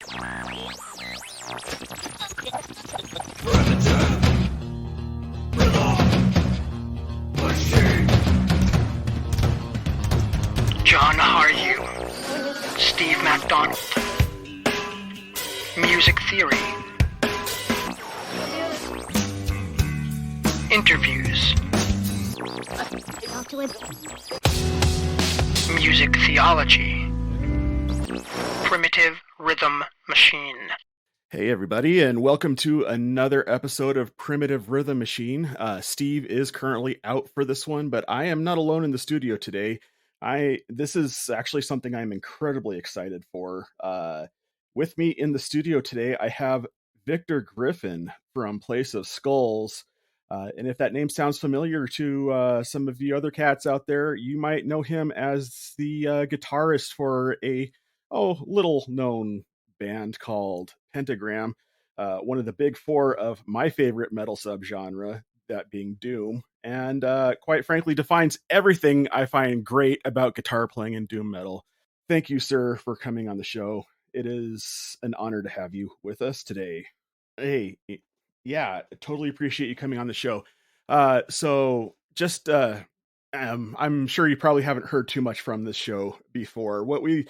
John Haryu, Steve MacDonald, Music Theory, Interviews, Music Theology, Primitive Rhythm Machine. Hey everybody, and welcome to another episode of Primitive Rhythm Machine. Steve is currently out for this one, but I am not alone in the studio today. This is actually something I'm incredibly excited for. With me in the studio today, I have Victor Griffin from Place of Skulls. And if that name sounds familiar to some of you other cats out there, you might know him as the guitarist for a little known band called Pentagram, one of the big four of my favorite metal subgenre, that being doom, and quite frankly defines everything I find great about guitar playing in doom metal. Thank you, sir, for coming on the show. It is an honor to have you with us today. Hey, yeah, totally appreciate you coming on the show. I'm sure you probably haven't heard too much from this show before. What we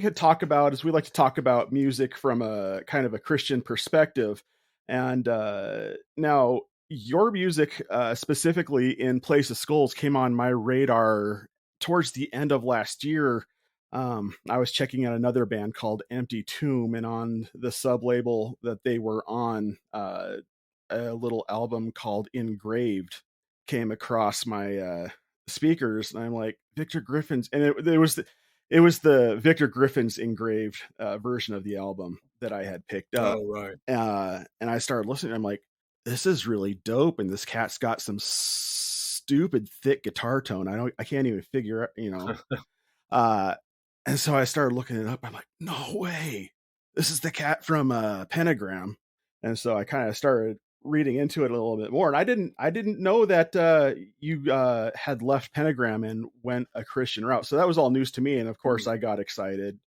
could talk about is we like to talk about music from a kind of a Christian perspective. And now your music, specifically in Place of Skulls, came on my radar towards the end of last year. I was checking out another band called Empty Tomb, and on the sub label that they were on, a little album called Engraved came across my speakers, and I'm like, Victor Griffin's, and it was the Victor Griffin's Engraved version of the album that I had picked up. Oh, right. And I started listening. I'm like, this is really dope, and this cat's got some stupid thick guitar tone. I can't even figure out, and so I started looking it up. I'm like, no way, this is the cat from Pentagram. And so I kind of started reading into it a little bit more, and I didn't know that you had left Pentagram and went a Christian route. So that was all news to me, and of course I got excited.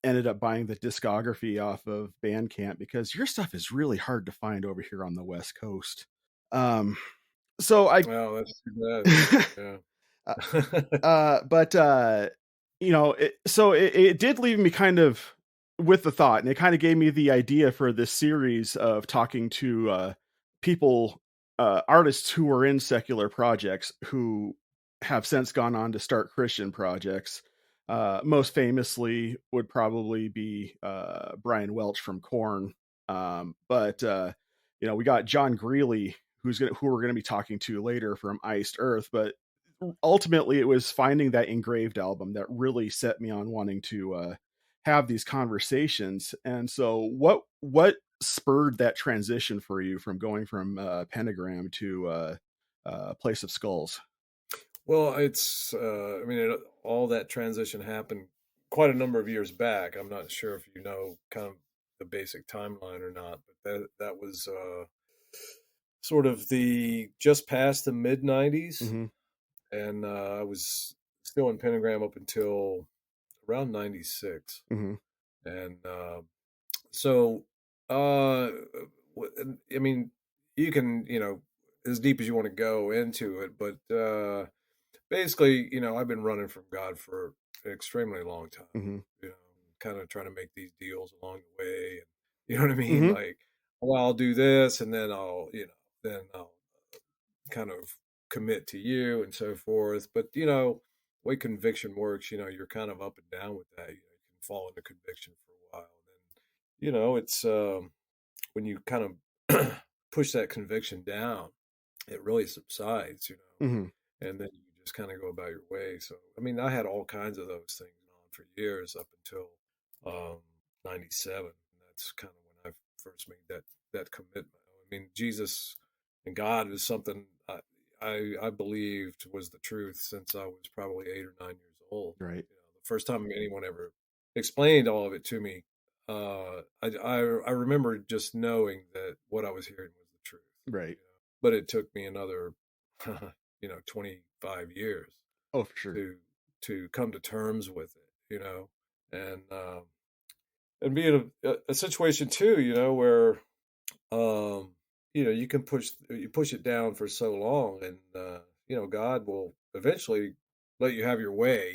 Ended up buying the discography off of Bandcamp because your stuff is really hard to find over here on the West Coast. So I Well, that's too bad. Yeah. But it did leave me kind of with the thought, and it kind of gave me the idea for this series of talking to people, artists who are in secular projects who have since gone on to start Christian projects. Most famously would probably be Brian Welch from Korn. But we got John Greeley, who we're going to be talking to later, from Iced Earth. But ultimately, it was finding that Engraved album that really set me on wanting to have these conversations. And so what spurred that transition for you from going from Pentagram to Place of Skulls? Well, it's all that transition happened quite a number of years back. I'm not sure if you know kind of the basic timeline or not, but that was sort of the just past the mid 90s. Mm-hmm. And I was still in Pentagram up until around 96. Mm-hmm. And I mean, you can, as deep as you want to go into it, but basically, I've been running from God for an extremely long time, Mm-hmm. Kind of trying to make these deals along the way. And you know what I mean? Mm-hmm. Like, well, I'll do this, and then I'll kind of commit to you and so forth. But, the way conviction works, you're kind of up and down with that. You can fall into conviction for a while. And then, it's when you kind of push that conviction down, it really subsides, Mm-hmm. and then you just kind of go about your way. So, I mean, I had all kinds of those things on for years up until 97. And that's kind of when I first made that commitment. I mean, Jesus and God is something I believed was the truth since I was probably 8 or 9 years old. Right. The first time anyone ever explained all of it to me, I remember just knowing that what I was hearing was the truth. Right. But it took me another, 25 years. Oh, for sure. To come to terms with it, and and be in a situation too, where you can push it down for so long, and God will eventually let you have your way,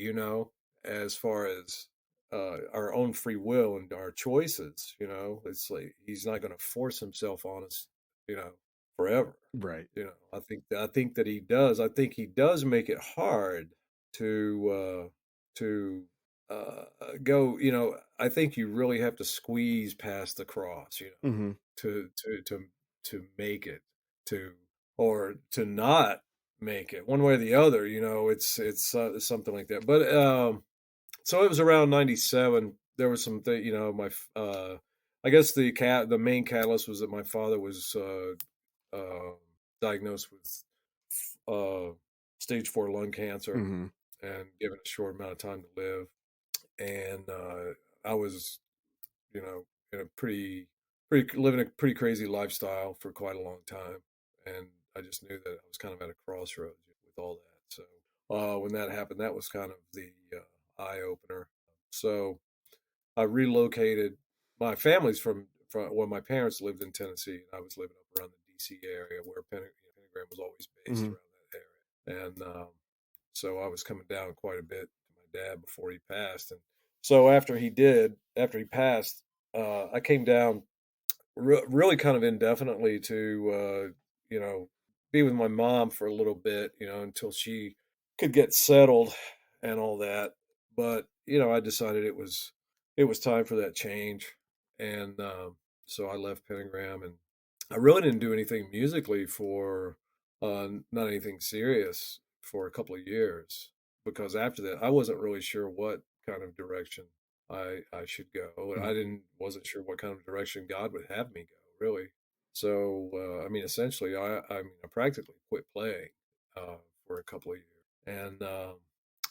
as far as our own free will and our choices. It's like He's not going to force Himself on us, you know, forever. Right. I think that He does. I think He does make it hard to go. I think you really have to squeeze past the cross, Hmm. to make it, to or to not make it, one way or the other. It's something like that. But so it was around 97. There was some thing, my I guess the main catalyst was that my father was diagnosed with uh, stage 4 lung cancer Hmm. and given a short amount of time to live. And I was, in a pretty living a pretty crazy lifestyle for quite a long time, and I just knew that I was kind of at a crossroads with all that. So when that happened, that was kind of the eye opener. So I relocated. My family's from well, my parents lived in Tennessee, and I was living up around the DC area where Pentagram was always based Hmm. around that area. And so I was coming down quite a bit to my dad before he passed. And so after he passed, I came down really kind of indefinitely to, be with my mom for a little bit, until she could get settled and all that. But, I decided it was time for that change. And so I left Pentagram, and I really didn't do anything musically for, not anything serious, for a couple of years, because after that, I wasn't really sure what kind of direction I should go. Hmm. Wasn't sure what kind of direction God would have me go, really. So I mean, essentially, I practically quit playing for a couple of years, and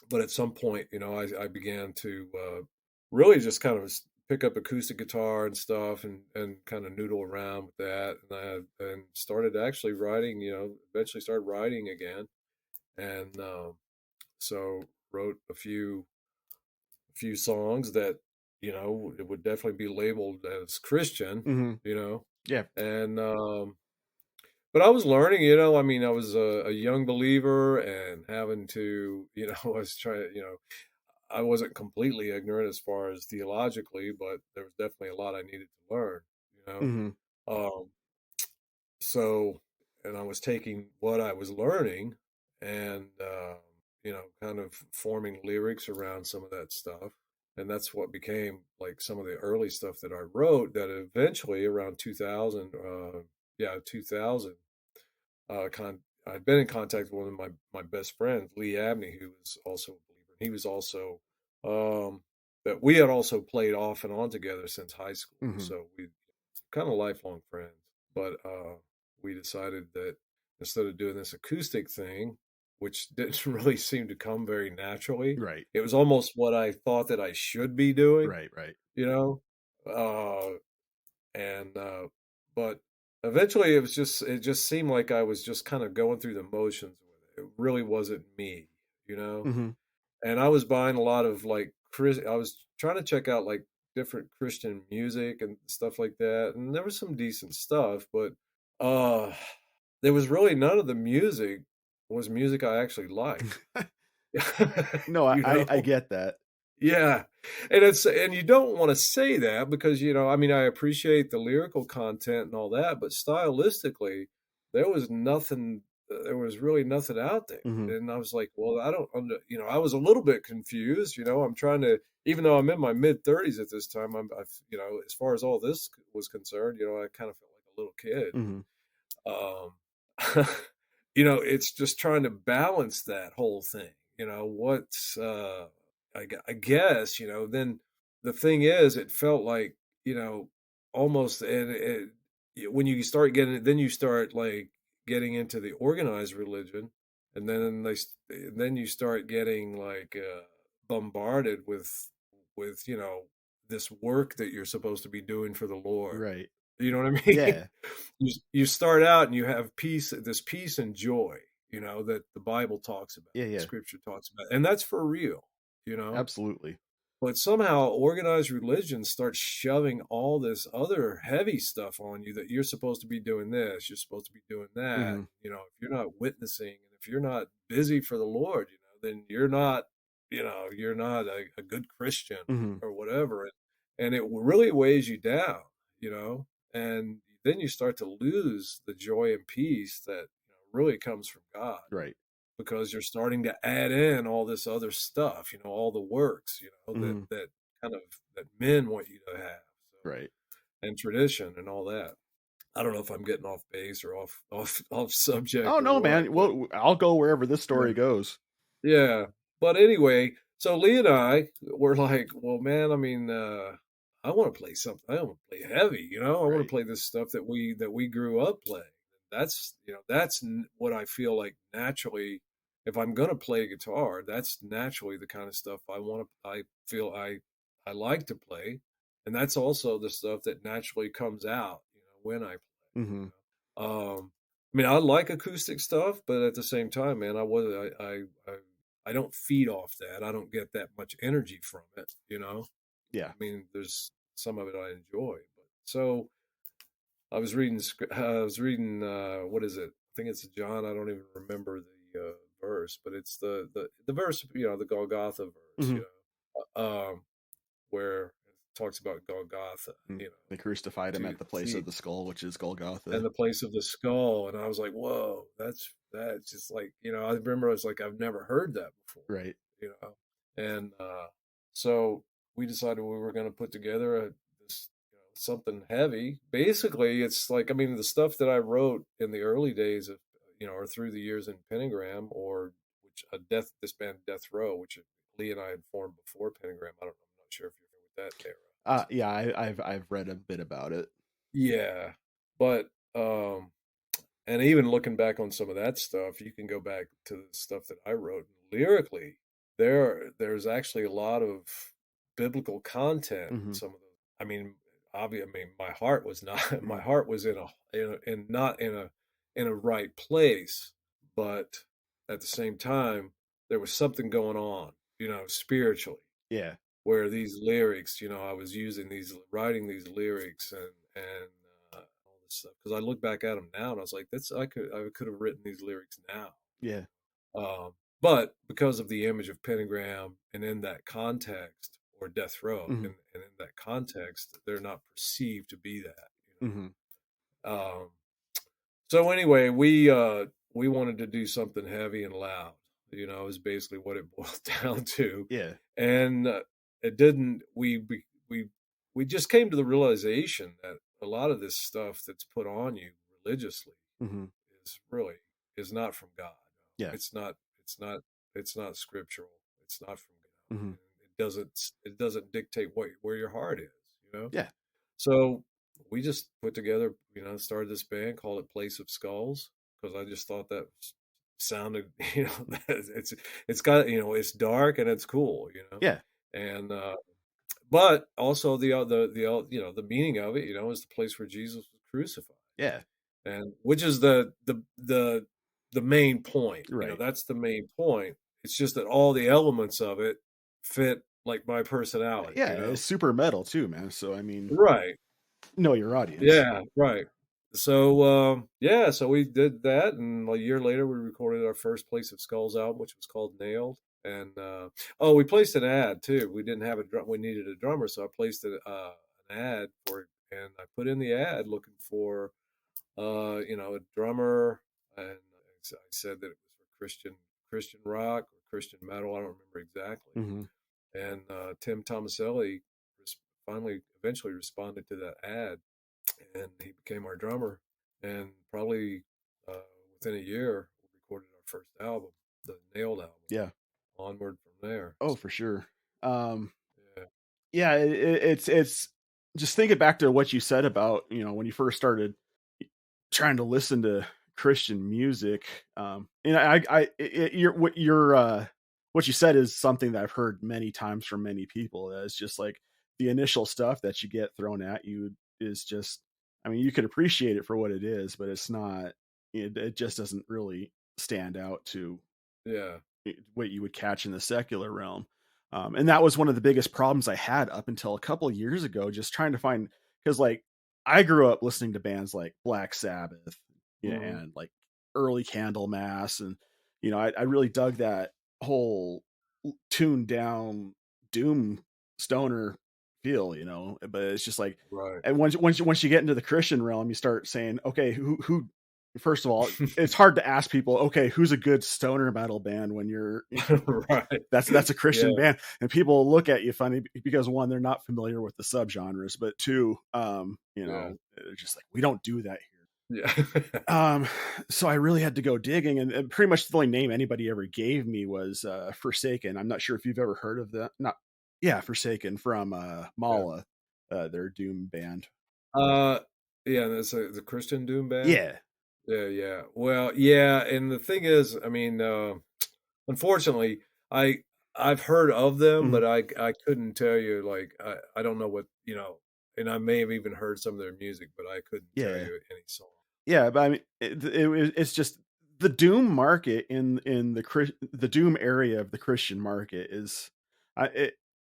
but at some point, I began to really just kind of pick up acoustic guitar and stuff, and kind of noodle around with that, and started actually writing. Eventually started writing again, and so wrote a few songs that it would definitely be labeled as Christian, Hmm. you know, Yeah. and but I was learning, I mean, I was a young believer, and having to, I was trying, I wasn't completely ignorant as far as theologically, but there was definitely a lot I needed to learn, you know. Hmm. Um, so, and I was taking what I was learning, and kind of forming lyrics around some of that stuff. And that's what became like some of the early stuff that I wrote, that eventually around 2000, 2000, I'd been in contact with one of my best friends, Lee Abney, who was also a believer. He was also, um, that we had also played off and on together since high school. Hmm. So we kind of lifelong friends. But we decided that instead of doing this acoustic thing, which didn't really seem to come very naturally, Right. it was almost what I thought that I should be doing, Right. Right. you know? And but eventually it just seemed like I was just kind of going through the motions with it. It really wasn't me. Hmm. And I was buying a lot of like I was trying to check out like different Christian music and stuff like that, and there was some decent stuff, but uh there was really none of the music was music I actually liked. No, you I know get that. Yeah. And you don't want to say that because, I mean, I appreciate the lyrical content and all that, but stylistically, there was really nothing out there. Hmm. And I was like, well, I was a little bit confused. I'm trying to, even though I'm in my mid 30s at this time, as far as all this was concerned, I kind of felt like a little kid. Hmm. Um, it's just trying to balance that whole thing. What's I guess, then the thing is, it felt like, almost, and when you start getting, then you start like getting into the organized religion, and then you start getting like bombarded with this work that you're supposed to be doing for the Lord. Right. You know what I mean? Yeah. You start out and you have this peace and joy, that the Bible talks about, Yeah. the Yeah. Scripture talks about, and that's for real, you know. Absolutely. But somehow organized religion starts shoving all this other heavy stuff on you that you're supposed to be doing this, you're supposed to be doing that. Hmm. You know, if you're not witnessing and if you're not busy for the Lord, then you're not, you're not a good Christian Hmm. or whatever. And it really weighs you down, and then you start to lose the joy and peace that really comes from God Right. because you're starting to add in all this other stuff, all the works, that Hmm. that kind of that men want you to have, so, Right. and tradition and all that. I don't know if I'm getting off base or off subject Oh or no, what, man. but Well, I'll go wherever this yeah, story goes. yeah. But anyway, so Lee and I were like, well, man, I mean, I want to play something. I want to play heavy, I want to Right. play this stuff that we grew up playing. That's what I feel like naturally. If I'm gonna play guitar, that's naturally the kind of stuff I feel I like to play, and that's also the stuff that naturally comes out, when I play. Hmm. I mean, I like acoustic stuff, but at the same time, man, I don't feed off that. I don't get that much energy from it. Yeah. I mean, there's some of it I enjoy, but so I was reading what is it? I think it's John. I don't even remember the verse, but it's the verse, the Golgotha verse, Hmm. where it talks about Golgotha, They crucified him to at the place see of the skull, which is Golgotha. and the place of the skull, and I was like, whoa, that's just like, I remember I was like, I've never heard that before, Right. and so we decided we were going to put together this, something heavy. Basically, it's like, I mean, the stuff that I wrote in the early days of, or through the years in Pentagram, or which this band Death Row, which Lee and I had formed before Pentagram. I'm not sure if you're familiar with that era. Yeah, I've read a bit about it. Yeah, but and even looking back on some of that stuff, you can go back to the stuff that I wrote lyrically. There's actually a lot of biblical content in Hmm. some of those. I mean, obviously, I mean, my heart was not. My Hmm. heart was in not in a right place, but at the same time, there was something going on, spiritually, Yeah. where these lyrics, I was writing these lyrics and all this stuff because I look back at them now and I was like, I could have written these lyrics now. Yeah. But because of the image of Pentagram and in that context, or Death Row, Hmm. and in that context, they're not perceived to be that. Hmm. Um, so anyway, we wanted to do something heavy and loud. Is basically what it boiled down to, Yeah. and it didn't. We just came to the realization that a lot of this stuff that's put on you religiously Hmm. is not from God. No, Yeah. it's not. It's not. It's not scriptural. It's not from God. Hmm. It doesn't dictate where your heart is. Yeah. So we just put together, started this band, called it Place of Skulls, because I just thought that sounded, it's got, it's dark and it's cool, Yeah. and but also the meaning of it, is the place where Jesus was crucified, Yeah. and which is the main point, Right. that's the main point. It's just that all the elements of it fit like my personality, Yeah. It's super metal too, man. So I mean, right. know your audience. Yeah, right. So yeah, so we did that, and a year later we recorded our first Place of Skulls album, which was called Nailed. And oh, we placed an ad too. We didn't have a drum. We needed a drummer, so I placed an ad for it, and I put in the ad looking for a drummer, and I said that it was for Christian rock or Christian metal. I don't remember exactly. Hmm. And Tim Tomaselli eventually responded to that ad, and he became our drummer. And probably within a year, we recorded our first album, the Nailed album. Yeah. Onward from there. Oh, for sure. Um, Yeah, yeah, it's just thinking back to what you said about, when you first started trying to listen to Christian music. What you said is something that I've heard many times from many people. It's just like the initial stuff that you get thrown at you is just, I mean, you could appreciate it for what it is, but it's not, it just doesn't really stand out to yeah, what you would catch in the secular realm. And that was one of the biggest problems I had up until a couple of years ago, just trying to find, because like I grew up listening to bands like Black Sabbath, yeah, Hmm. and like early Candlemass, and I really dug that whole tuned down doom stoner feel, but it's just like, Right. and once you get into the Christian realm, you start saying, okay, who first of all, it's hard to ask people, okay, who's a good stoner metal band when you're Right. that's a Christian Yeah. band, and people look at you funny because one, they're not familiar with the subgenres, but two, Yeah. they're just like, we don't do that Yeah. here. So I really had to go digging, and pretty much the only name anybody ever gave me was Forsaken. I'm not sure if you've ever heard of that. Not, yeah, Forsaken from Yeah. Mala, their doom band. Uh, yeah, that's the Christian Doom band. Yeah. Yeah, yeah. Well, yeah, and the thing is, I mean, unfortunately, I I've heard of them, Mhm. but I couldn't tell you like I don't know what, and I may have even heard some of their music, but I couldn't tell Yeah. you any song. Yeah, but I mean, it's just the doom market in the doom area of the Christian market is,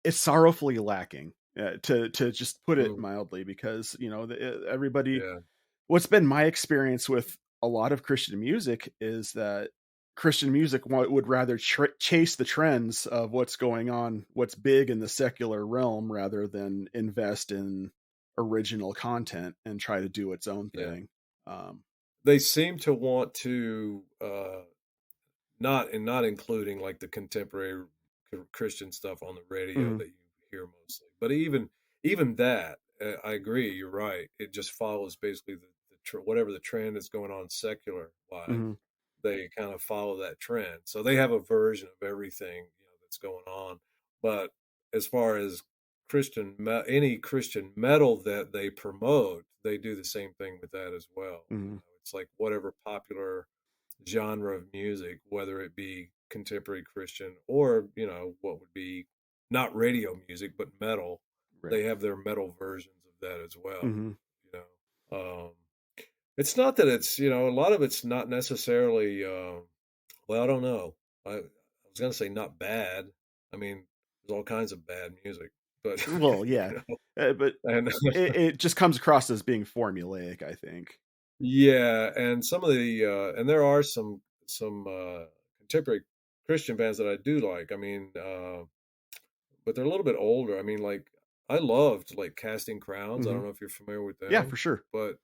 it's sorrowfully lacking, to just put it Mm, mildly, because everybody. yeah, What's been my experience with a lot of Christian music is that Christian music would rather chase the trends of what's going on, what's big in the secular realm, rather than invest in original content and try to do its own yeah. thing. Um, They seem to want to not including like the contemporary Christian stuff on the radio mhm, that you hear mostly. But even that, I agree. You're right. It just follows basically whatever the trend is going on secular wise. mhm, They kind of follow that trend, so they have a version of everything that's going on. But as far as any Christian metal that they promote, they do the same thing with that as well. mhm, It's like whatever popular genre of music, whether it be contemporary Christian or, what would be not radio music, but metal. right. They have their metal versions of that as well. Mhm. You it's not that it's, a lot of it's not necessarily, well, I don't know. I was going to say not bad. I mean, there's all kinds of bad music, but, Well, yeah, but and it just comes across as being formulaic, I think. yeah, and some of the and there are some contemporary Christian bands that I do like. I mean, but they're a little bit older. I mean, like I loved like Casting Crowns. I don't Mhm. know if you're familiar with Yeah, for them, sure. but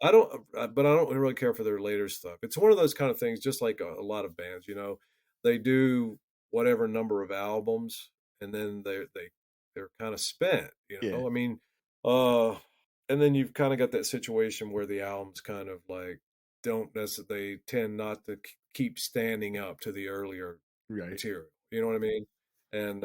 I don't. But I don't really care for their later stuff. It's one of those kind of things, just like a lot of bands. They do whatever number of albums, and then they're kind of spent. Yeah, I mean, uh, and then you've kind of got that situation where the albums kind of like don't necessarily, they tend not to keep standing up to the earlier right. material. You know what I mean? And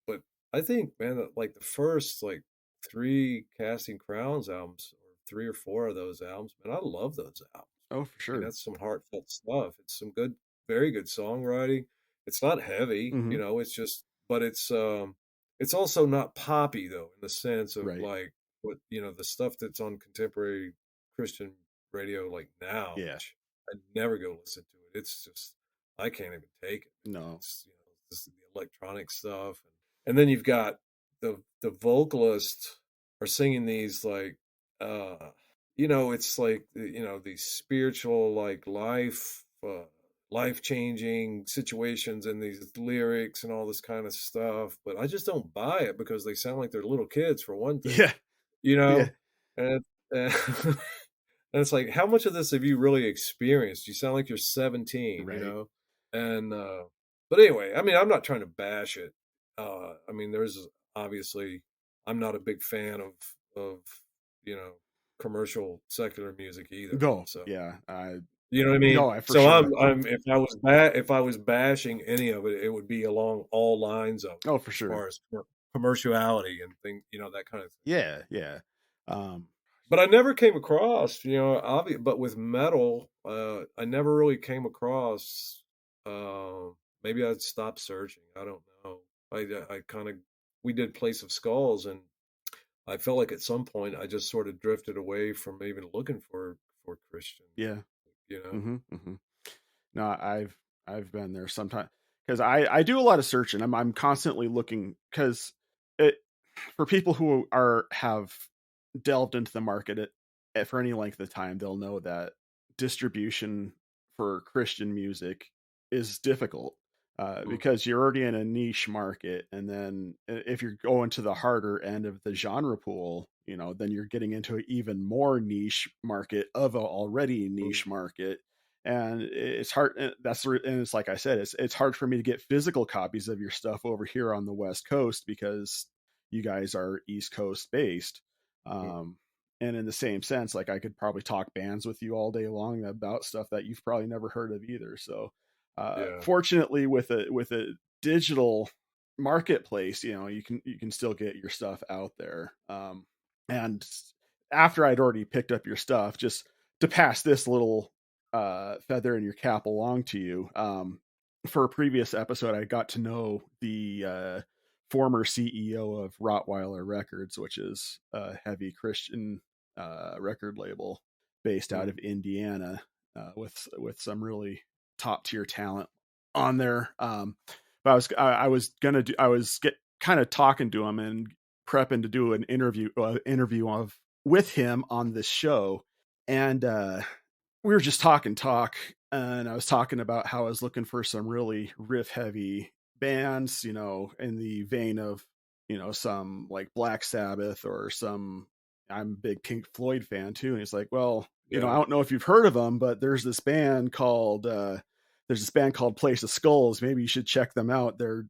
but I think, man, that, like the first like three Casting Crowns albums, or three or four of those albums, man, I love those albums. Oh, for I mean, sure. that's some heartfelt stuff. It's some good, very good songwriting. It's not heavy, Mhm. it's just, but it's also not poppy though, in the sense of Right. like what, the stuff that's on contemporary Christian radio like now, Yeah. which I never go listen to it. It's just, I can't even take it. No. It's, this is the electronic stuff. And then you've got the vocalists are singing these like, uh, it's like, these spiritual, like life changing situations and these lyrics and all this kind of stuff. But I just don't buy it because they sound like they're little kids for one thing, Yeah. you Yeah. know? And, and and it's like, how much of this have you really experienced? You sound like you're 17, Right. And but anyway, I mean, I'm not trying to bash it. I mean, there's obviously, I'm not a big fan of you know commercial secular music either. Go. So Yeah. you know what I mean. No, I for So sure. I'm if I was bashing any of it, it would be along all lines of Oh, for as sure. far as commerciality and thing, that kind of thing. Yeah. Yeah. Um, But I never came across, but with metal, I never really came across, uh, maybe I'd stopped searching. I don't know. I kind of, we did Place of Skulls, and I felt like at some point I just sort of drifted away from even looking for Christian, yeah. you know? Hmm. Hmm. No, I've been there sometime. because I do a lot of searching. I'm constantly looking because it for people who are have delved into the market for any length of time, they'll know that distribution for Christian music is difficult Mm, because you're already in a niche market, and then if you're going to the harder end of the genre pool, then you're getting into an even more niche market of an already mm, niche market. And it's hard. And it's like I said, it's hard for me to get physical copies of your stuff over here on the West Coast because you guys are East Coast based. mm. Um, and in the same sense, like I could probably talk bands with you all day long about stuff that you've probably never heard of either. So, Yeah. fortunately, with a digital marketplace, you can still get your stuff out there. And after I'd already picked up your stuff, just to pass this little feather in your cap along to you. For a previous episode, I got to know the former CEO of Rottweiler Records, which is a heavy Christian record label based out Mm, of Indiana, with some really top tier talent on there. But I was get kind of talking to him and prepping to do an interview of with him on this show, and we were just talk, and I was talking about how I was looking for some really riff heavy bands, in the vein of, some like Black Sabbath or some. I'm a big Pink Floyd fan too, and he's like, "Well, I yeah. don't know if you've heard of them, but there's this band called Place of Skulls. Maybe you should check them out. Their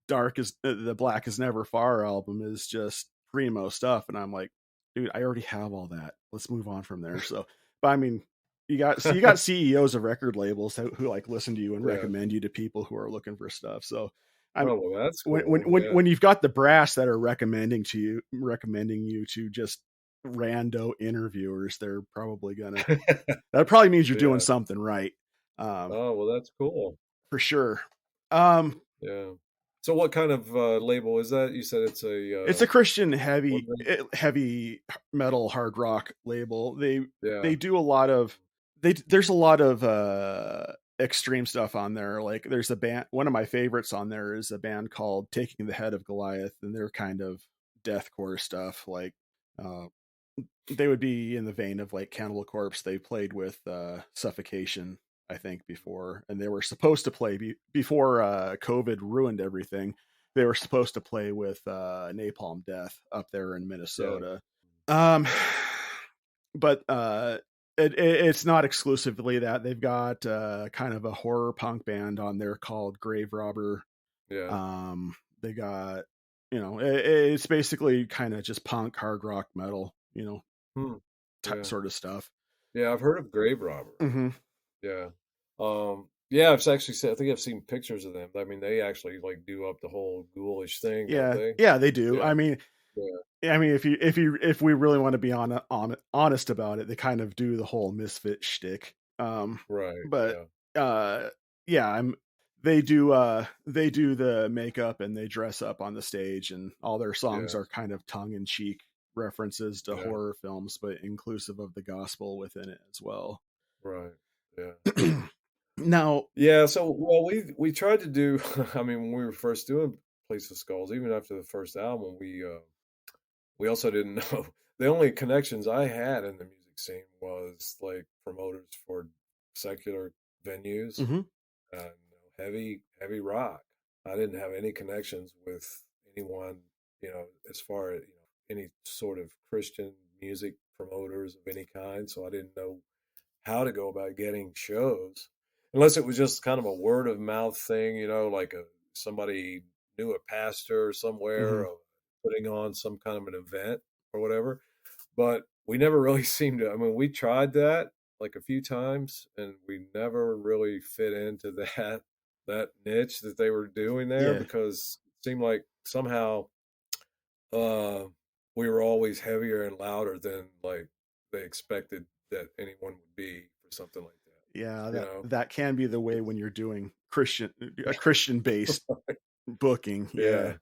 Dark is the Black is Never Far album is just primo stuff." And I'm like, "Dude, I already have all that. Let's move on from there." So, but I mean, you got CEOs of record labels who like listen to you and Yeah. recommend you to people who are looking for stuff. So I'm Oh, well, that's when when cool. when Yeah. when you've got the brass that are recommending you to just rando interviewers, they're probably gonna that probably means you're doing Yeah. something right. Um, Oh, well, that's cool. for sure. Um, Yeah. So what kind of label is that? You said it's it's a Christian what heavy metal hard rock label. They yeah. do a lot of there's a lot of extreme stuff on there. Like there's a band, one of my favorites on there is a band called Taking the Head of Goliath, and they're kind of deathcore stuff. Like uh they would be in the vein of like Cannibal Corpse. They played with Suffocation, I think, before, and they were supposed to play before COVID ruined everything. They were supposed to play with Napalm Death up there in Yeah. Minnesota. Um, but it's not exclusively that. They've got kind of a horror punk band on there called Grave Robber. Yeah. They got, it's basically kind of just punk, hard rock, metal, Hmm. Yeah. sort of stuff. Yeah, I've heard of Grave Robber. Hmm. Yeah. Yeah, I've actually seen, I think I've seen pictures of them. I mean, they actually like do up the whole ghoulish thing, don't Yeah, they? yeah, they do. Yeah. I mean, Yeah. if we really want to be honest about it, they kind of do the whole misfit shtick. Right. But Yeah. uh, yeah, they do the makeup and they dress up on the stage, and all their songs Yeah. are kind of tongue in cheek references to Yeah. horror films, but inclusive of the gospel within it as well. Right. Yeah. Now, Yeah, so well we tried to do I mean when we were first doing Place of Skulls, even after the first album, we also didn't know the only connections I had in the music scene was like promoters for secular venues mhm, and heavy rock. I didn't have any connections with anyone, as far as any sort of Christian music promoters of any kind, so I didn't know how to go about getting shows unless it was just kind of a word of mouth thing, like somebody knew a pastor somewhere mhm, or putting on some kind of an event or whatever. But we never really seemed to. I mean, we tried that like a few times, and we never really fit into that niche that they were doing there yeah, because it seemed like somehow uh, we were always heavier and louder than like they expected that anyone would be for something like yeah, that. that can be the way It's when you're doing a Christian based booking. yeah,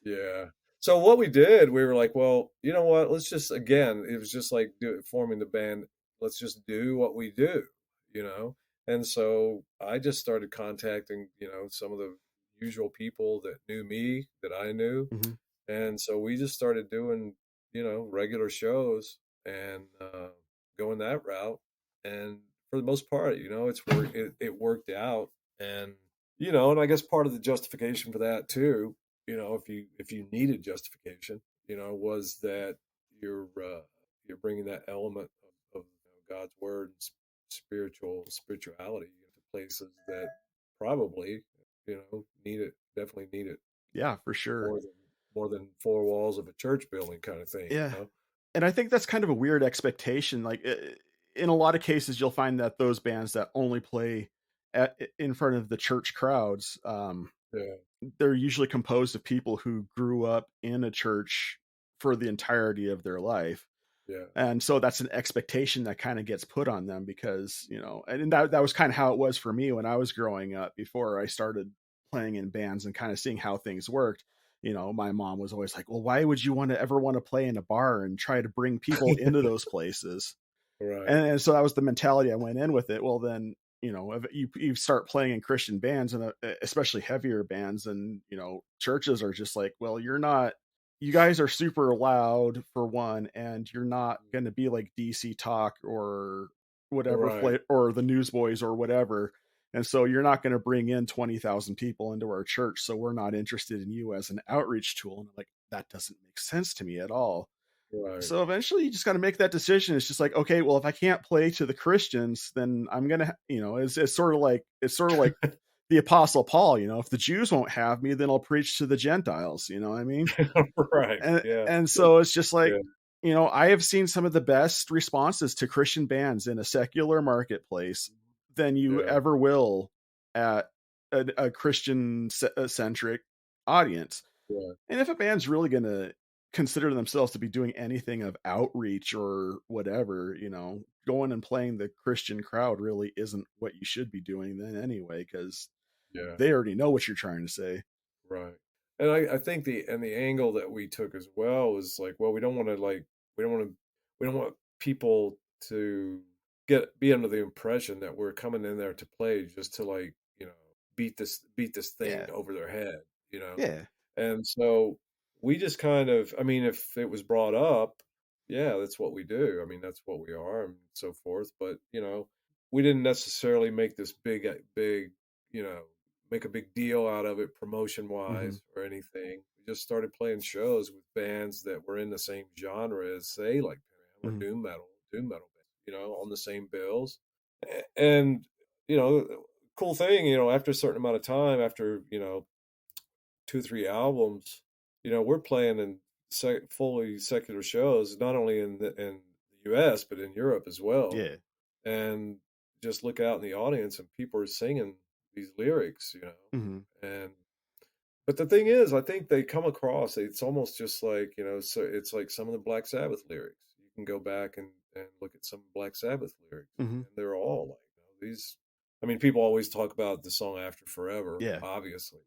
Yeah. yeah. So what we did, we were like, well, you know what? Let's just again, it was just like forming the band. Let's just do what we do, you know. And so I just started contacting, some of the usual people that knew me, that I knew. Hmm. And so we just started doing, regular shows and going that route. And for the most part, it worked out. And, and I guess part of the justification for that too, if you needed justification, was that you're you're bringing that element of God's word and spirituality into places that probably, need it, definitely need it Yeah, for sure. more than four walls of a church building kind of thing, Yeah. And I think that's kind of a weird expectation. Like in a lot of cases, you'll find that those bands that only play in front of the church crowds, Yeah, they're usually composed of people who grew up in a church for the entirety of their life. yeah, And so that's an expectation that kind of gets put on them because, and that was kind of how it was for me when I was growing up before I started playing in bands and kind of seeing how things worked. My mom was always like, well, why would you ever want to play in a bar and try to bring people into those places? right, And so that was the mentality I went in with it. Well, then, if you start playing in Christian bands and especially heavier bands, and, churches are just like, well, you guys are super loud for one, and you're not going to be like DC Talk or whatever, right, or the Newsboys or whatever. And so you're not going to bring in 20,000 people into our church. So we're not interested in you as an outreach tool. And I'm like, that doesn't make sense to me at all. right, So eventually you just got to make that decision. It's just like, okay, well, if I can't play to the Christians, then I'm going to, it's sort of like the apostle Paul, if the Jews won't have me, then I'll preach to the Gentiles, you know what I mean? right, And, yeah, and so it's just like, yeah, I have seen some of the best responses to Christian bands in a secular marketplace than you yeah, ever will at a Christian centric audience. yeah, And if a band's really going to consider themselves to be doing anything of outreach or whatever, going and playing the Christian crowd really isn't what you should be doing then anyway, because yeah. they already know what you're trying to say. Right. And I think the angle that we took as well was like, well, we don't want to we don't want people to be under the impression that we're coming in there to play just to like, beat this thing Yeah. over their head, you know. Yeah. And so we just kind of, I mean, if it was brought up, yeah, that's what we do. I mean, that's what we are and so forth. But, we didn't necessarily make this big, you know, make a big deal out of it promotion Hmm. wise or anything. We just started playing shows with bands that were in the same genre as say like PRM or Hmm. doom metal bands, on the same bills. And, cool thing, after a certain amount of time, after, 2 or 3 albums, we're playing in fully secular shows, not only in the U.S. but in Europe as well. Yeah. And just look out in the audience, and people are singing these lyrics, Hmm. and but the thing is, I think they come across. It's almost just like so it's like some of the Black Sabbath lyrics. You can go back and look at some Black Sabbath lyrics, Hmm. and they're all like these. I mean, people always talk about the song "After Forever," Yeah. obviously.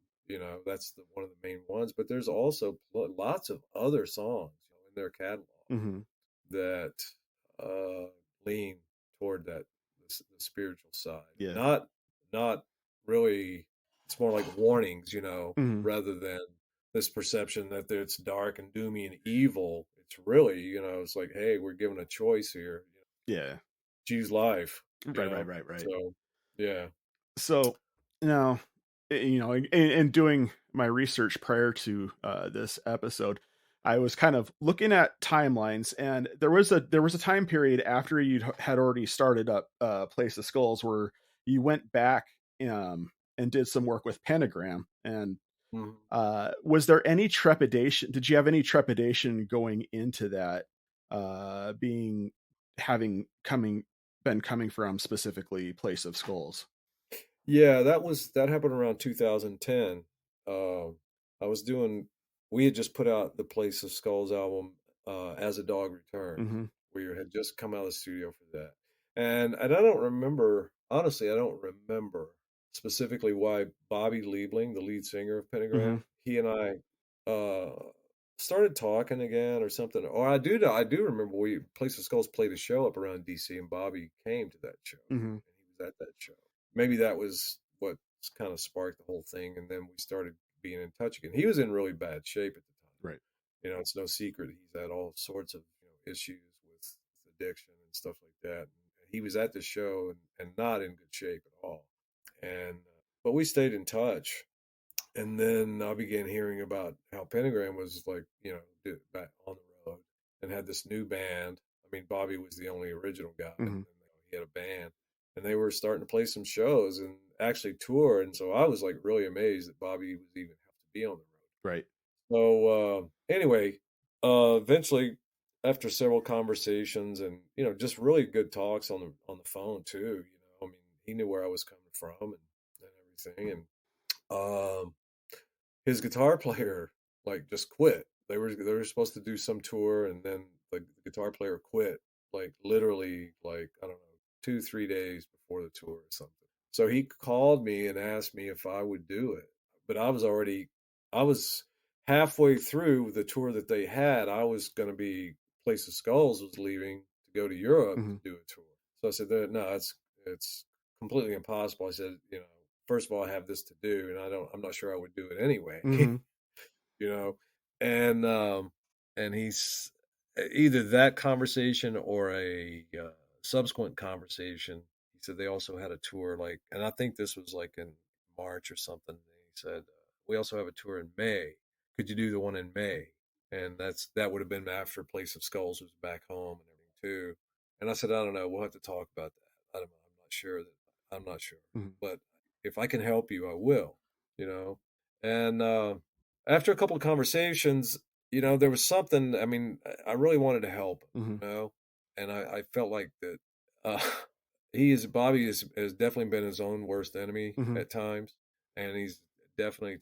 That's one of the main ones. But there's also lots of other songs, in their catalog Hmm. that uh, lean toward the spiritual side. Yeah. Not really. It's more like warnings, Hmm. rather than this perception that it's dark and doomy and evil. It's really, it's like, hey, we're given a choice here. Yeah. Choose life. Right. Right. Right. Right. So yeah. So now, in doing my research prior to this episode, I was kind of looking at timelines, and there was a time period after you had already started up Place of Skulls where you went back and did some work with Pentagram. And Mhm. was there any trepidation? Did you have any trepidation going into that? Being having coming been coming from specifically Place of Skulls. Yeah, that happened around 2010. I was doing. We had just put out the Place of Skulls album, "As a Dog Returns." Hmm. We had just come out of the studio for that, and I don't remember, honestly. I don't remember specifically why Bobby Liebling, the lead singer of Hmm. Pentagram, he and I started talking again or something. Or I do remember we Place of Skulls played a show up around DC, and Bobby came to that show. Hmm. was at that show. Maybe that was what kind of sparked the whole thing, and then we started being in touch again. He was in really bad shape at the time. Right. It's no secret he's had all sorts of issues with addiction and stuff like that. And he was at the show and not in good shape at all. And but we stayed in touch. And then I began hearing about how Pentagram was like, back on the road and had this new band. I mean, Bobby was the only original guy, and Mm-hmm. he had a band, and they were starting to play some shows and actually tour. And so I was like really amazed that Bobby was even have to be on the road. Right. So anyway, eventually, after several conversations and just really good talks on the phone too. I mean, he knew where I was coming from and everything, and his guitar player like just quit. They were supposed to do some tour, and then the guitar player quit like literally like I don't know 2-3 days before the tour or something. So he called me and asked me if I would do it, but I was halfway through the tour that they had. I was going to be Place of Skulls was leaving to go to Europe Mm-hmm. to do a tour. So I said, no, it's completely impossible. I said, first of all, I have this to do, and I'm not sure I would do it anyway. Mm-hmm. you know, and he's either that conversation or a subsequent conversation. He said they also had a tour, like, and I think this was like in March or something. He said we also have a tour in May. Could you do the one in May? And that would have been after Place of Skulls was back home and everything too. And I said, I don't know. We'll have to talk about that. I don't know. I'm not sure. Mm-hmm. But if I can help you, I will. You know. And after a couple of conversations, there was something. I mean, I really wanted to help him, Mm-hmm. and I felt like that. Uh, Bobby has definitely been his own worst enemy Mm-hmm. at times, and he's definitely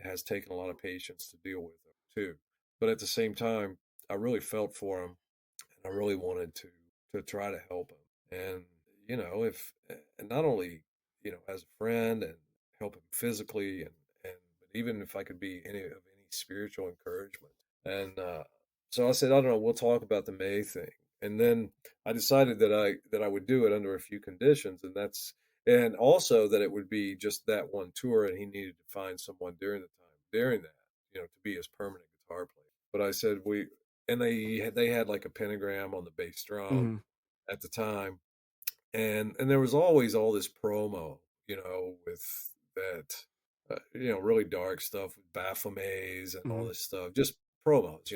has taken a lot of patience to deal with him too. But at the same time, I really felt for him, and I really wanted to try to help him. And if and not only as a friend and help him physically, and but even if I could be any spiritual encouragement. And so I said, I don't know, we'll talk about the May thing. And then I decided that I would do it under a few conditions, and also that it would be just that one tour, and he needed to find someone during that, to be his permanent guitar player. But I said they had like a pentagram on the bass drum Mm-hmm. at the time, and there was always all this promo, with that, really dark stuff with Baphomets and all Mm-hmm. this stuff, just promos,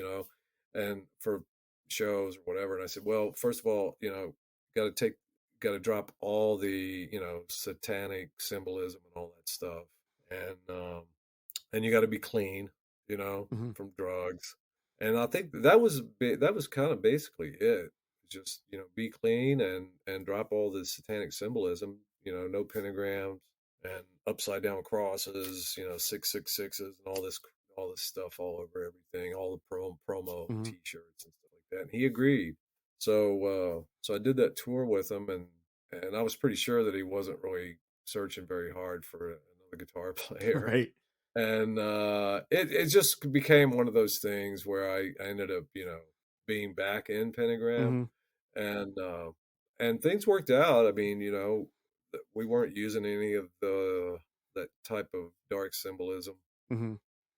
and for shows or whatever. And I said, well, first of all, got to drop all the, satanic symbolism and all that stuff, and you got to be clean, Mm-hmm. from drugs. And I think that was kind of basically it. Just be clean and drop all the satanic symbolism. No pentagrams and upside down crosses. 666s and all this stuff all over everything. All the promo Mm-hmm. T-shirts and stuff like that. And he agreed. So I did that tour with him, and I was pretty sure that he wasn't really searching very hard for another guitar player. Right. And it just became one of those things where I ended up being back in Pentagram, Mm-hmm. and things worked out. I mean, we weren't using any of that type of dark symbolism Mm-hmm.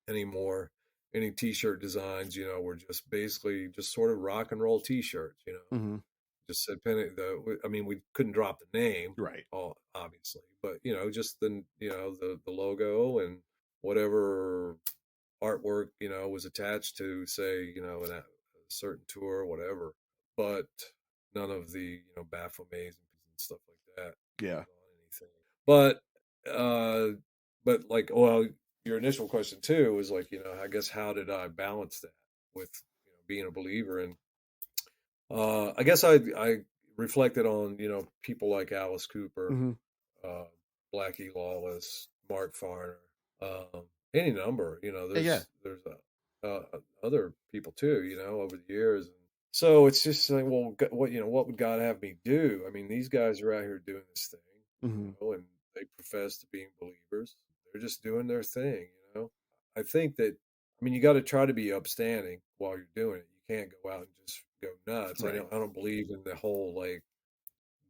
anymore. Any T-shirt designs, were just basically just sort of rock and roll T-shirts. Mm-hmm. Just said I mean, we couldn't drop the name, Right. obviously, but just the logo and whatever artwork was attached to, say, a certain tour or whatever, but none of the Baphomets and stuff like that Yeah. on anything. But like, well, your initial question too was like, I guess how did I balance that with being a believer? And I guess I reflected on people like Alice Cooper, Mm-hmm. uh, Blackie Lawless, Mark Farner, any number. Yeah. There's other people too. Over the years, and so it's just like, well, what would God have me do? I mean, these guys are out here doing this thing, Mm-hmm. and they profess to being believers. They're just doing their thing. I think that, I mean, you got to try to be upstanding while you're doing it. You can't go out and just go nuts. Right. I don't believe in the whole like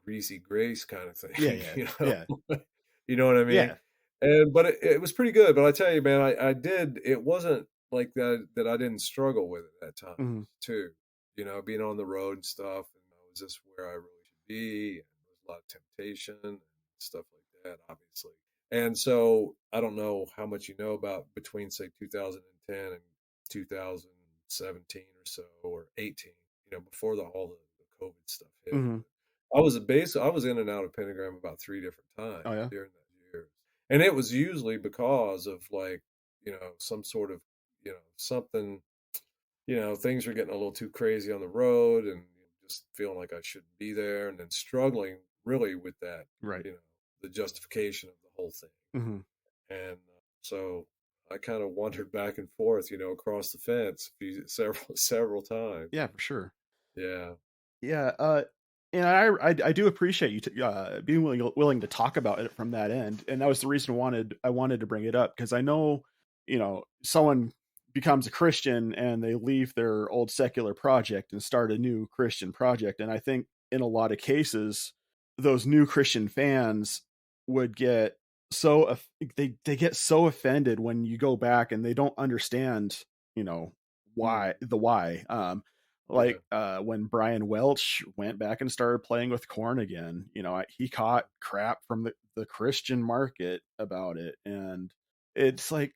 greasy grace kind of Yeah, thing, yeah, you yeah, know. You know what I mean? yeah. And but it was pretty good. But I tell you, man, I did. It wasn't like that I didn't struggle with it at times Mhm, too. You know, being on the road and stuff. And is this where I really should be? And there's a lot of temptation and stuff like that, obviously. And so I don't know how much you know about between say 2010 and 2017 or so, or 18. You know, before all the COVID stuff hit. mhm. I was in and out of Pentagram about 3 different times Oh, yeah? during that year. And it was usually because of like, some sort of, something, things were getting a little too crazy on the road and just feeling like I shouldn't be there and then struggling really with that, Right. the justification of the whole thing. Mhm. And so I kind of wandered back and forth, across the fence several times. Yeah, for sure. Yeah. Yeah, and I do appreciate you being willing to talk about it from that end, and that was the reason I wanted to bring it up because I know, someone becomes a Christian and they leave their old secular project and start a new Christian project, and I think in a lot of cases, those new Christian fans would get they get so offended when you go back and they don't understand, you know, Mm, why. yeah. Like when Brian Welch went back and started playing with Korn again, he caught crap from the Christian market about it, and it's like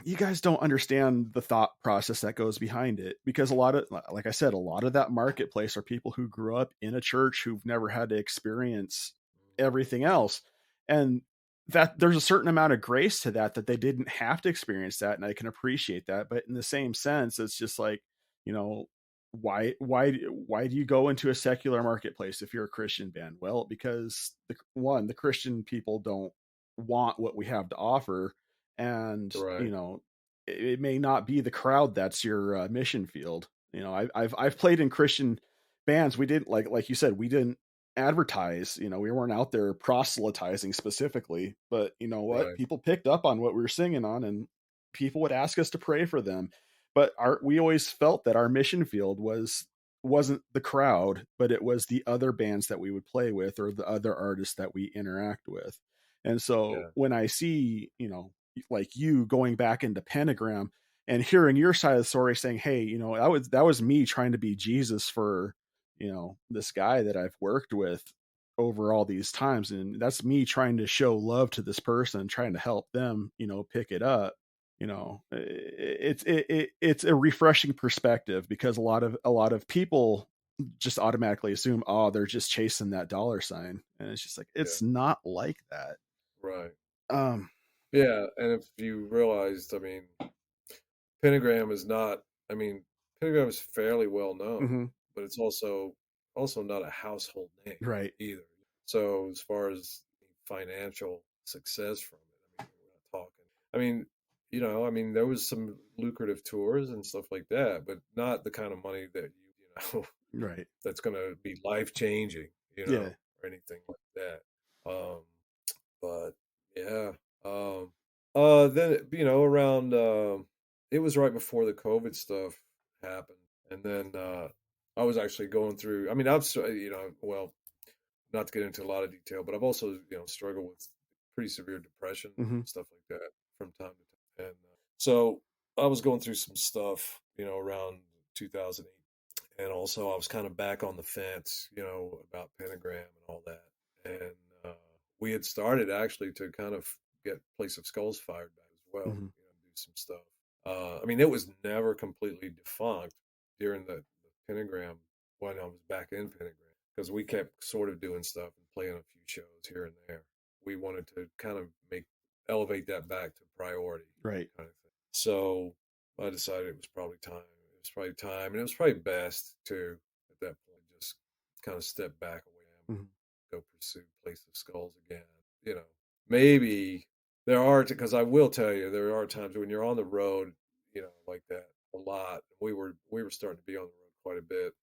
you guys don't understand the thought process that goes behind it because a lot of, like I said, a lot of that marketplace are people who grew up in a church who've never had to experience everything else, and that there's a certain amount of grace to that they didn't have to experience that, and I can appreciate that. But in the same sense, it's just like, you know why do you go into a secular marketplace if you're a Christian band? Well, because the Christian people don't want what we have to offer, and Right. it may not be the crowd that's your mission field. I've played in Christian bands. We didn't, like you said, we didn't advertise. We weren't out there proselytizing specifically, but you know what, Right. people picked up on what we were singing on, and people would ask us to pray for them. But we always felt that our mission field wasn't the crowd, but it was the other bands that we would play with or the other artists that we interact with. And so Yeah. when I see, like you going back into Pentagram and hearing your side of the story saying, hey, that was me trying to be Jesus for, this guy that I've worked with over all these times. And that's me trying to show love to this person, trying to help them, pick it up. It's a refreshing perspective because a lot of people just automatically assume, oh, they're just chasing that dollar sign, and it's just like Yeah. it's not like that. Right. um Yeah. And if you realized, I mean, Pentagram is not, I mean, Pentagram is fairly well known, mhm, but it's also not a household name right, either. So as far as financial success from it, I mean, we're not talking. I mean, I mean, there was some lucrative tours and stuff like that, but not the kind of money that right, that's going to be life changing, yeah, or anything like that. Um, but yeah, then around it was right before the COVID stuff happened, and then I was actually going through. I mean, well, not to get into a lot of detail, but I've also struggled with pretty severe depression mhm, and stuff like that from time to time, and so I was going through some stuff, around 2008, and also I was kind of back on the fence, about Pentagram and all that, and we had started actually to kind of get Place of Skulls fired back as well, mhm, do some stuff. I mean, it was never completely defunct during the Pentagram when I was back in Pentagram because we kept sort of doing stuff and playing a few shows here and there. We wanted to kind of elevate that back to priority right, kind of thing. So I decided it was probably time. It was probably time, and it was probably best to at that point just kind of step back away and mhm, go pursue Place of Skulls again. You know, maybe there are because I will tell you there are times when you're on the road, like that a lot. We were starting to be on the road quite a bit,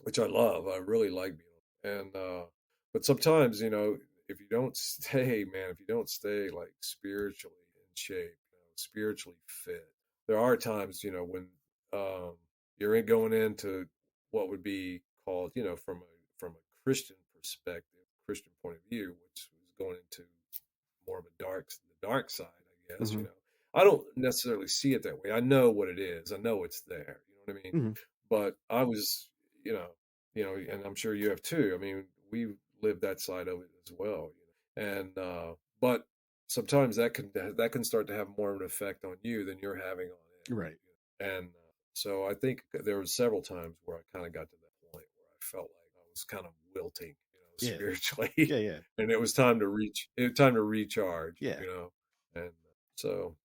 which I love. I really like being on. And but sometimes, if you don't stay, man, if you don't stay like spiritually in shape, spiritually fit, there are times, when you're going into what would be called, from a Christian perspective, Christian point of view, which was going into more of the dark side, I guess. Hmm. I don't necessarily see it that way. I know what it is. I know it's there. You know what I mean? Hmm. But I was, you know, and I'm sure you have too. I mean, we lived that side of it as well. And but sometimes that can start to have more of an effect on you than you're having on it. Right. And so I think there were several times where I kind of got to that point where I felt like I was kind of wilting, Yeah. spiritually, Yeah. Yeah. and it was time to time to recharge, Yeah. and so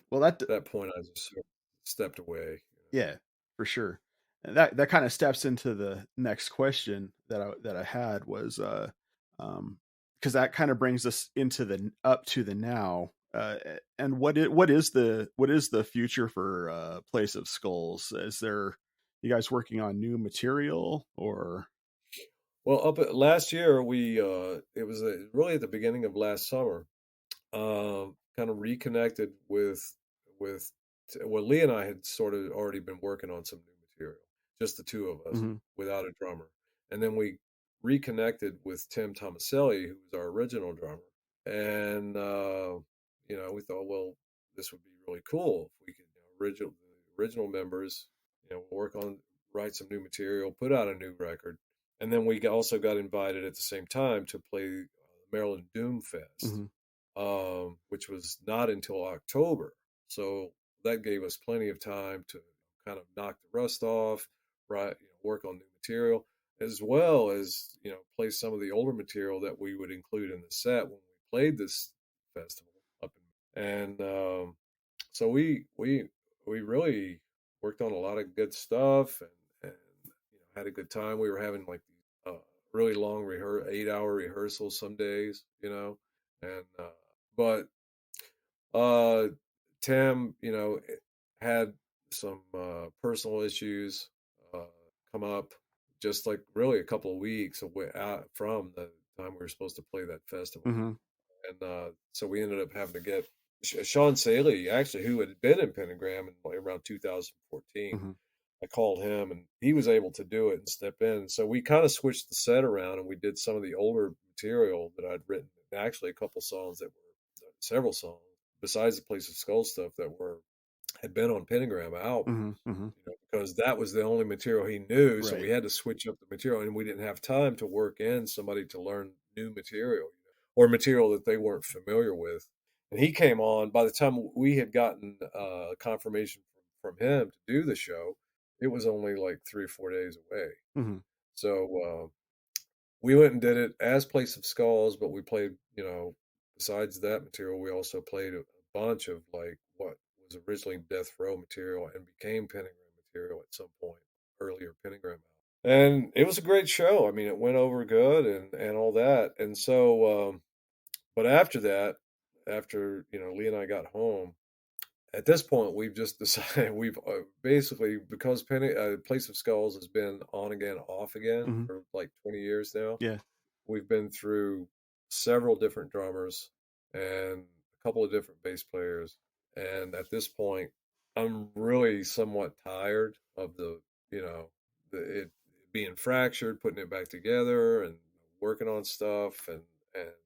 Well, that at that point I just sort of stepped away. yeah, for sure. And that kind of steps into the next question that I had was um because that kind of brings us into the up to the now. And what is the future for Place of Skulls? Is there you guys working on new material or Well, last year we it was really at the beginning of last summer. Kind of reconnected with well, Lee and I had sort of already been working on some new material, just the two of us Mhm. without a drummer, and then we reconnected with Tim Tomaselli, who was our original drummer, and we thought, well, this would be really cool if we could the original members, write some new material, put out a new record, and then we also got invited at the same time to play Maryland Doom Fest, Mhm. which was not until October. So that gave us plenty of time to kind of knock the rust off, right? Work on new material, as well as play some of the older material that we would include in the set when we played this festival up in. And so we really worked on a lot of good stuff, and had a good time. We were having like these really long 8-hour rehearsals some days, and but uh, Tim, had some personal issues uh, come up just like really a couple of weeks away out from the time we were supposed to play that festival. Mhm. And so we ended up having to get Sean Saley, actually, who had been in Pentagram in like around 2014. Mhm. I called him and he was able to do it and step in. So we kind of switched the set around and we did some of the older material that I'd written. Actually, a couple songs that were several songs besides the Place of Skull stuff that had been on Pentagram album, Mhm. Mhm. because that was the only material he knew. So Right. we had to switch up the material, and we didn't have time to work in somebody to learn new material, or material that they weren't familiar with. And he came on by the time we had gotten confirmation from him to do the show. It was only like 3 or 4 days away. Mhm. So we went and did it as Place of Skulls, but we played, besides that material, we also played a bunch of like what was originally Death Row material and became Pentagram material at some point, earlier Pentagram album. And it was a great show. I mean, it went over good and all that. And so, but after that, after, Lee and I got home, at this point, we've just decided we've basically, because Place of Skulls has been on again, off again Mhm. for like 20 years now. Yeah. We've been through several different drummers and a couple of different bass players. And at this point, I'm really somewhat tired of it being fractured, putting it back together and working on stuff. And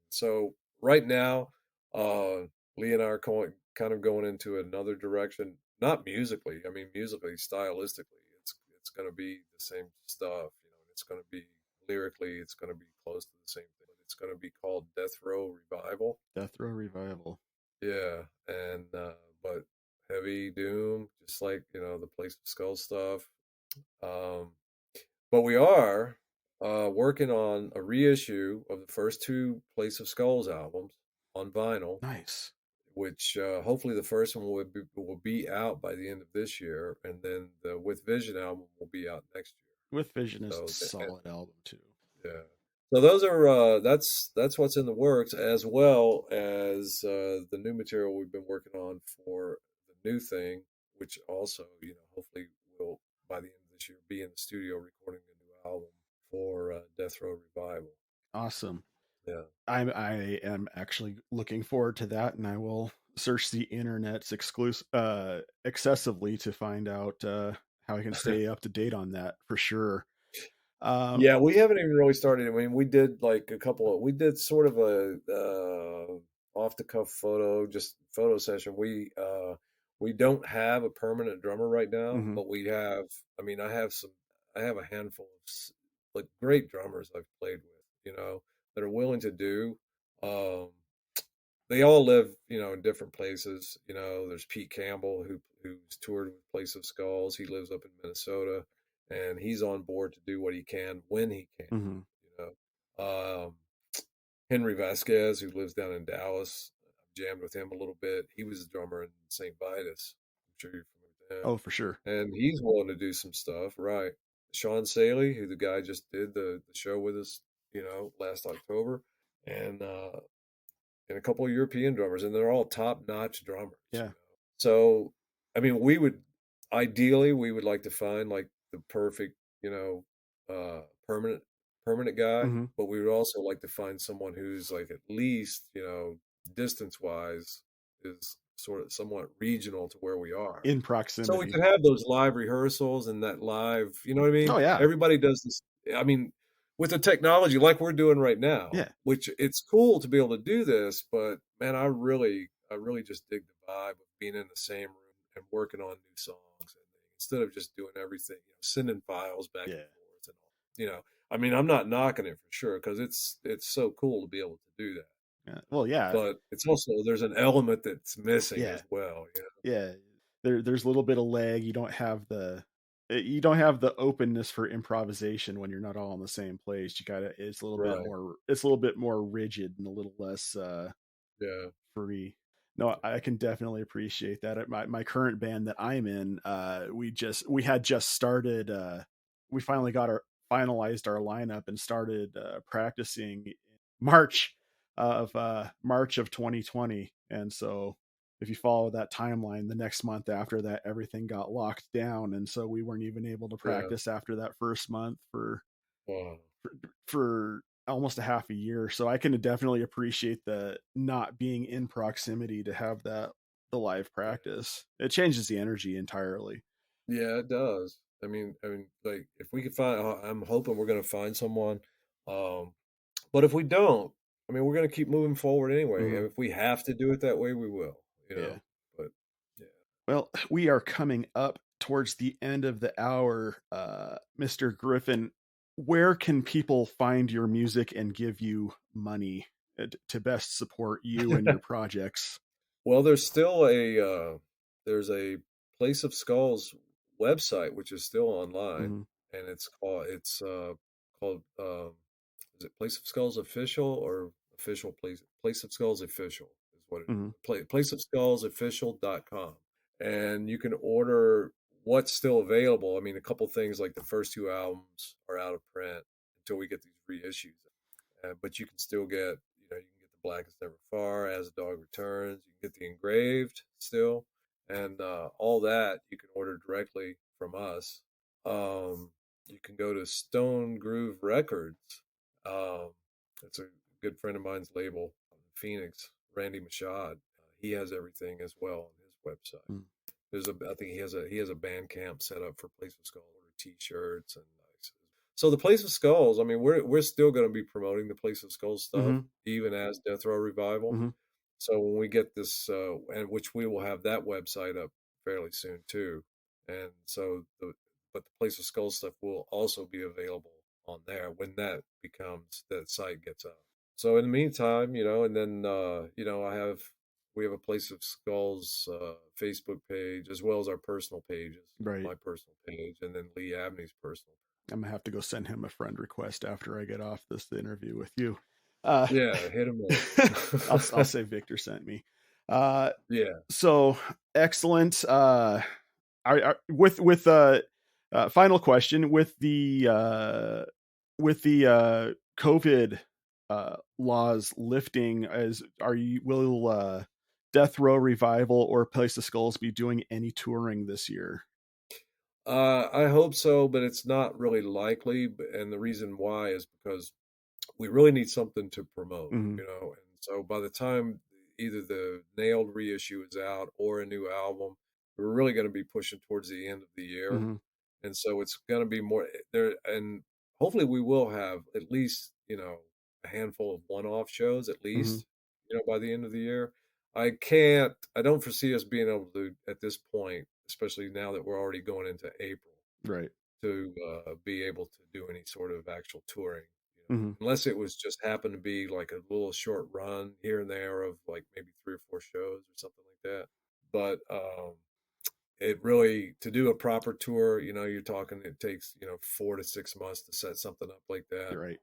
so right now, uh, Lee and I are kind of going into another direction, not musically. I mean, musically, stylistically, it's going to be the same stuff, it's going to be lyrically, it's going to be close to the same thing. It's going to be called Death Row Revival. Death Row Revival. Yeah, and but heavy doom, just like the Place of Skull stuff. Um, but we are working on a reissue of the first two Place of Skulls albums on vinyl, Nice. which hopefully the first one will be out by the end of this year, and then the With Vision album will be out next With Vision is a year. solid album too. Yeah. So those are that's what's in the works, as well as the new material we've been working on for the new thing, which also hopefully will by the end of this year be in the studio recording a new album for Death Row Revival. Awesome. Yeah. I am actually looking forward to that, and I will search the internet's excessively to find out how I can stay up to date on that for sure. Yeah, we haven't even really started. I mean, we did like we did sort of a off the cuff just photo session. We don't have a permanent drummer right now, Hmm. but I mean, I have a handful of like great drummers I've played with, that are willing to do. Um, they all live, in different places. There's Pete Campbell who's toured with Place of Skulls. He lives up in Minnesota, and he's on board to do what he can when he can. Hmm. You Henry Vasquez, who lives down in Dallas, I've jammed with him a little bit. He was a drummer in St. Vitus. I'm sure you're familiar with him, Oh, for sure. and he's willing to do some stuff, right? Sean Saley, who the guy just did the show with us, last October, and a couple of European drummers, and they're all top notch drummers. Yeah. So, I mean, ideally we would like to find like the perfect, permanent guy, Hmm. but we would also like to find someone who's like at least, distance wise is sort of somewhat regional to where we are. In So we proximity. could have those live rehearsals and that live, you know what I mean? Oh, yeah. Everybody does this. I mean, with the technology like we're doing right now, Yeah. which it's cool to be able to do this, but man, I really just dig the vibe of being in the same room and working on new songs and instead of just doing everything, sending files back and Yeah. forth and all. I mean, I'm not knocking it for sure because it's so cool to be able to do that. Yeah. Well, yeah. But it's also there's an element that's missing Yeah. as well. Yeah. There's a little bit of lag. You don't have the openness for improvisation when you're not all in the same place. Right. It's a little bit more rigid and a little less Yeah. free. No, I can definitely appreciate that. At my current band that I'm in, we had just started. We finally finalized our lineup and started practicing in March of 2020, and so if you follow that timeline, the next month after that, everything got locked down, and so we weren't even able to Yeah. practice after that first month Wow. for almost a half a year. So I can definitely appreciate the not being in proximity to have the live practice. It changes the energy entirely. Yeah, it does. Like if we could find, I'm hoping we're going to find someone. Um, but if we don't, I mean, we're going to keep moving forward anyway. Hmm. And if we have to do it that way, we will. Yeah. But yeah. Well, we are coming up towards the end of the hour, Mr. Griffin. Where can people find your music and give you money to best support you and your projects? Well, there's a Place of Skulls website which is still online, Hmm. and called is it Place of Skulls Official or Official Place of Skulls Official is what it Hmm. is. Placeofskullsofficial.com. And you can order what's still available. I mean, a couple things like the first two albums are out of print until we get these reissues. But you can still you can get the Blackest Never Far, As the Dog Returns. You can get the engraved still, and all that you can order directly from us. You can go to Stone Groove Records. Um, it's a good friend of mine's label, Phoenix, Randy Mashad. He has everything as well on his website. I think he has a Bandcamp set up for Place of Skull or T-shirts and so the Place of Skulls. I mean, we're still going to be promoting the Place of Skulls stuff Hmm. even as Death Row Revival. Hmm. So when we get this, and which we will have that website up fairly soon too, and but the Place of Skulls stuff will also be available on there when that site gets up. So in the meantime, and then we have a Place of Skulls Facebook page as well as our personal pages, Right. my personal page, and then Lee Abney's personal. I'm gonna have to go send him a friend request after I get off this interview with you. Uh, Yeah, hit him I'll up. say Victor sent me. Uh, Yeah. so excellent. Final question with the COVID laws lifting, as are you will Death Row Revival or Place of Skulls be doing any touring this year? I hope so, but it's not really likely. And the reason why is because we really need something to promote, Hmm. And so by the time either the nailed reissue is out or a new album, we're really going to be pushing towards the end of the year. Hmm. And so it's going to be more there. And hopefully we will have at least, a handful of one-off shows at Hmm. least, by the end of the year. I don't foresee us being able to, at this point, especially now that we're already going into April, Right. to be able to do any sort of actual touring, Hmm. unless it was just happened to be like a little short run here and there of like maybe 3 or 4 shows or something like that. But it really, to do a proper tour, you're talking, it takes 4 to 6 months to set something up like that, You're right.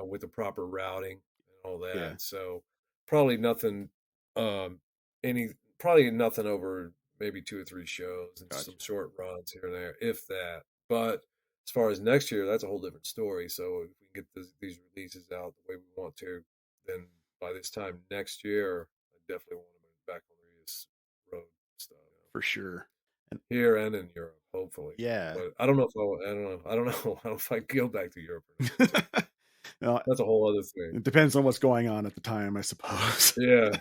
with the proper routing and all Yeah. that. So probably nothing, um, probably nothing over maybe 2 or 3 shows and Gotcha. some short runs here and there, if that. But as far as next year, that's a whole different story. So if we can get these releases out the way we want to, then by this time next year, I definitely want to move back on this road stuff, For sure. And here and in Europe, hopefully. yeah. But I don't know if I don't know. I don't know. I don't know if I can go back to Europe or not. So Well, that's a whole other thing. it depends on what's going on at the time, I suppose. Yeah,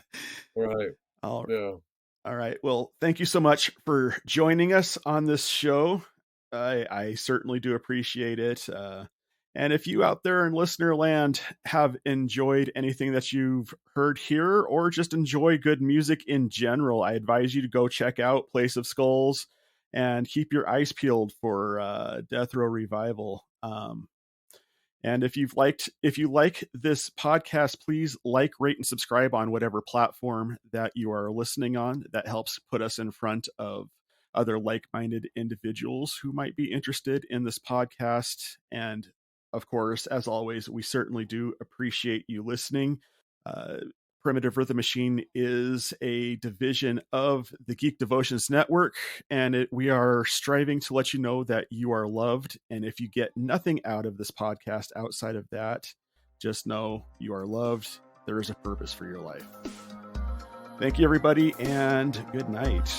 right. All Yeah. All right. Well, thank you so much for joining us on this show. I certainly do appreciate it. And if you out there in listener land have enjoyed anything that you've heard here, or just enjoy good music in general, I advise you to go check out Place of Skulls and keep your eyes peeled for Death Row Revival. And if you like this podcast, please like, rate, and subscribe on whatever platform that you are listening on. That helps put us in front of other like-minded individuals who might be interested in this podcast. And of course, as always, we certainly do appreciate you listening. Uh, Primitive Rhythm Machine is a division of the Geek Devotions Network, and we are striving to let you know that you are loved. And if you get nothing out of this podcast outside of that, just know you are loved. There is a purpose for your life. Thank you, everybody, and good night.